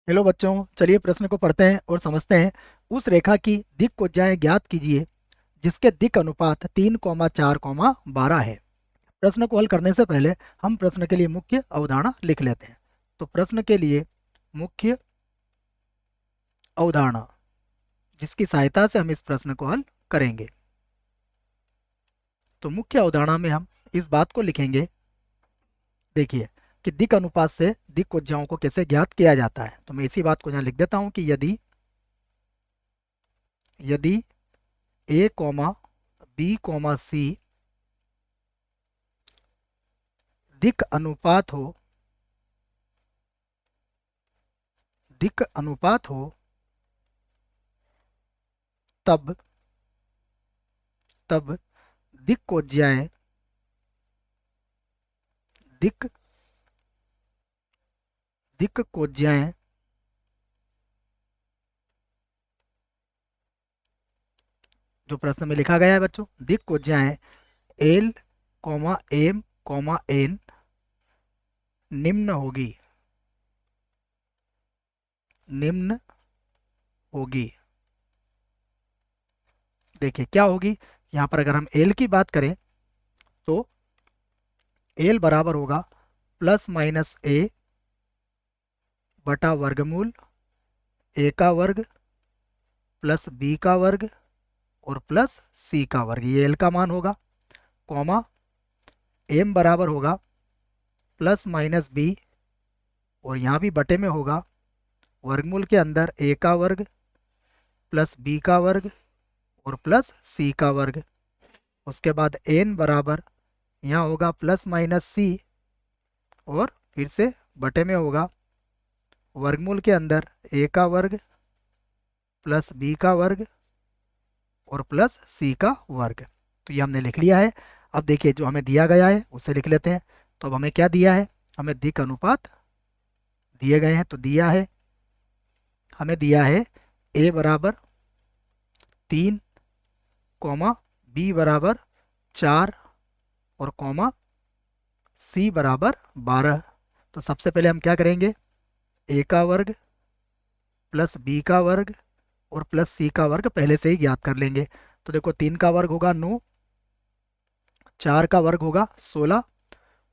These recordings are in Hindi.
हेलो बच्चों, चलिए प्रश्न को पढ़ते हैं और समझते हैं। उस रेखा की दिक् कोज्याएं ज्ञात कीजिए जिसके दिक् अनुपात 3,4,12 है। प्रश्न को हल करने से पहले हम प्रश्न के लिए मुख्य अवधारणा लिख लेते हैं। तो प्रश्न के लिए मुख्य अवधारणा जिसकी सहायता से हम इस प्रश्न को हल करेंगे। तो मुख्य अवधारणा में हम इस बात को लिखेंगे, देखिए, कि दिक् अनुपात से दिक् कोज्याओं को कैसे ज्ञात किया जाता है। तो मैं इसी बात को यहाँ लिख देता हूँ कि यदि यदि ए कॉमा बी कॉमा सी दिक् अनुपात हो दिक् अनुपात हो तब तब दिक् कोज्याएं दिक् दिक् कोज्याएं जो प्रश्न में लिखा गया है बच्चों, दिक् कोज्याएं L comma M comma N निम्न होगी निम्न होगी। देखिए क्या होगी, यहाँ पर अगर हम एल की बात करें तो एल बराबर होगा प्लस माइनस ए बटा वर्गमूल ए का वर्ग प्लस बी का वर्ग और प्लस सी का वर्ग, ये एल का मान होगा। कॉमा एम बराबर होगा प्लस माइनस बी और यहाँ भी बटे में होगा वर्गमूल के अंदर ए का वर्ग प्लस बी का वर्ग और प्लस सी का वर्ग। उसके बाद एन बराबर यहाँ होगा प्लस माइनस सी और फिर से बटे में होगा वर्गमूल के अंदर ए का वर्ग प्लस बी का वर्ग और प्लस सी का वर्ग। तो ये हमने लिख लिया है। अब देखिए जो हमें दिया गया है उसे लिख लेते हैं। तो अब हमें क्या दिया है, हमें दिक् अनुपात दिए गए हैं। तो हमें दिया है ए बराबर 3 कॉमा बी बराबर 4 और कॉमा सी बराबर 12। तो सबसे पहले हम क्या करेंगे, ए का वर्ग प्लस बी का वर्ग और प्लस सी का वर्ग पहले से ही ज्ञात कर लेंगे। तो देखो 3 का वर्ग होगा 9, 4 का वर्ग होगा 16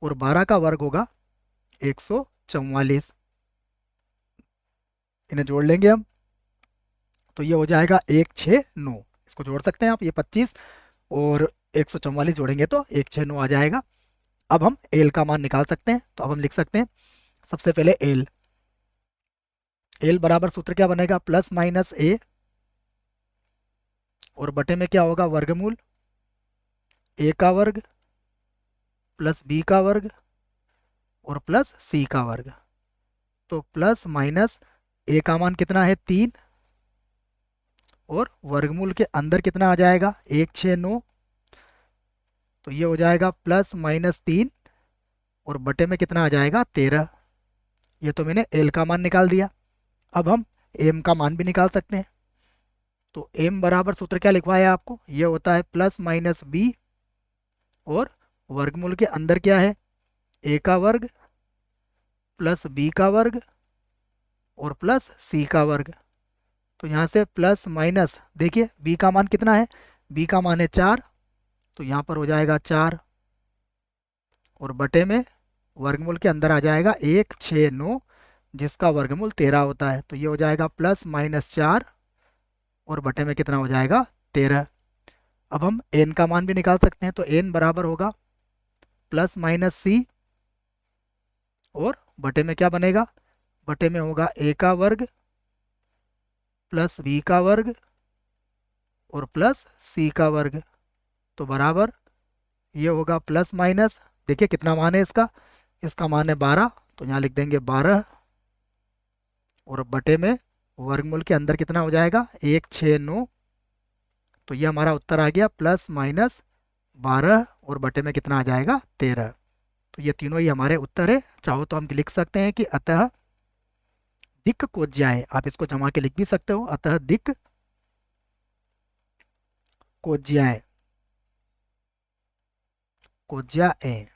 और 12 का वर्ग होगा 144। इन्हें जोड़ लेंगे हम, तो ये हो जाएगा 169। इसको जोड़ सकते हैं आप, ये 25 और 144 जोड़ेंगे तो 169 आ जाएगा। अब हम एल का मान निकाल सकते हैं। तो अब हम लिख सकते हैं सबसे पहले एल। एल बराबर सूत्र क्या बनेगा, प्लस माइनस ए और बटे में क्या होगा वर्गमूल ए का वर्ग प्लस बी का वर्ग और प्लस सी का वर्ग। तो प्लस माइनस ए का मान कितना है 3 और वर्गमूल के अंदर कितना आ जाएगा 169। तो ये हो जाएगा प्लस माइनस 3 और बटे में कितना आ जाएगा 13। ये तो मैंने एल का मान निकाल दिया। अब हम एम का मान भी निकाल सकते हैं। तो एम बराबर सूत्र क्या लिखवाया आपको, ये होता है प्लस माइनस बी और वर्गमूल के अंदर क्या है ए का वर्ग प्लस बी का वर्ग और प्लस सी का वर्ग। तो यहाँ से प्लस माइनस, देखिए बी का मान कितना है, बी का मान है 4। तो यहाँ पर हो जाएगा 4 और बटे में वर्गमूल के अंदर आ जाएगा 169 जिसका वर्गमूल 13 होता है। तो ये हो जाएगा प्लस माइनस 4 और बटे में कितना हो जाएगा 13। अब हम एन का मान भी निकाल सकते हैं। तो एन बराबर होगा प्लस माइनस सी और बटे में क्या बनेगा, बटे में होगा ए का वर्ग प्लस बी का वर्ग और प्लस सी का वर्ग। तो बराबर ये होगा प्लस माइनस, देखिए कितना मान है इसका, इसका मान है 12। तो यहाँ लिख देंगे 12 और बटे में वर्गमूल के अंदर कितना हो जाएगा 169। तो ये हमारा उत्तर आ गया प्लस माइनस 12 और बटे में कितना आ जाएगा 13। तो ये तीनों ही हमारे उत्तर है। चाहो तो हम लिख सकते हैं कि अतः दिक् कोज्याएं, आप इसको जमा के लिख भी सकते हो, अतः दिक् कोज्याएं कोज्याएं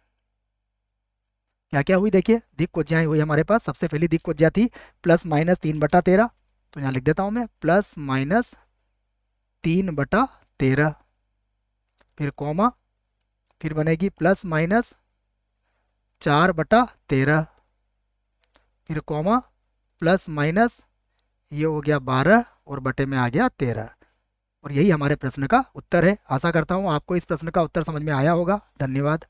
क्या क्या हुई देखिए, दिक् कोज्याएं हुई हमारे पास। सबसे पहली दिक् कोज्या थी +-3/13, तो यहाँ लिख देता हूँ मैं +-3/13, फिर कॉमा, फिर बनेगी +-4/13, फिर कॉमा, प्लस ये हो गया 12 और बटे में आ गया 13। और यही हमारे प्रश्न का उत्तर है। आशा करता हूँ आपको इस प्रश्न का उत्तर समझ में आया होगा। धन्यवाद।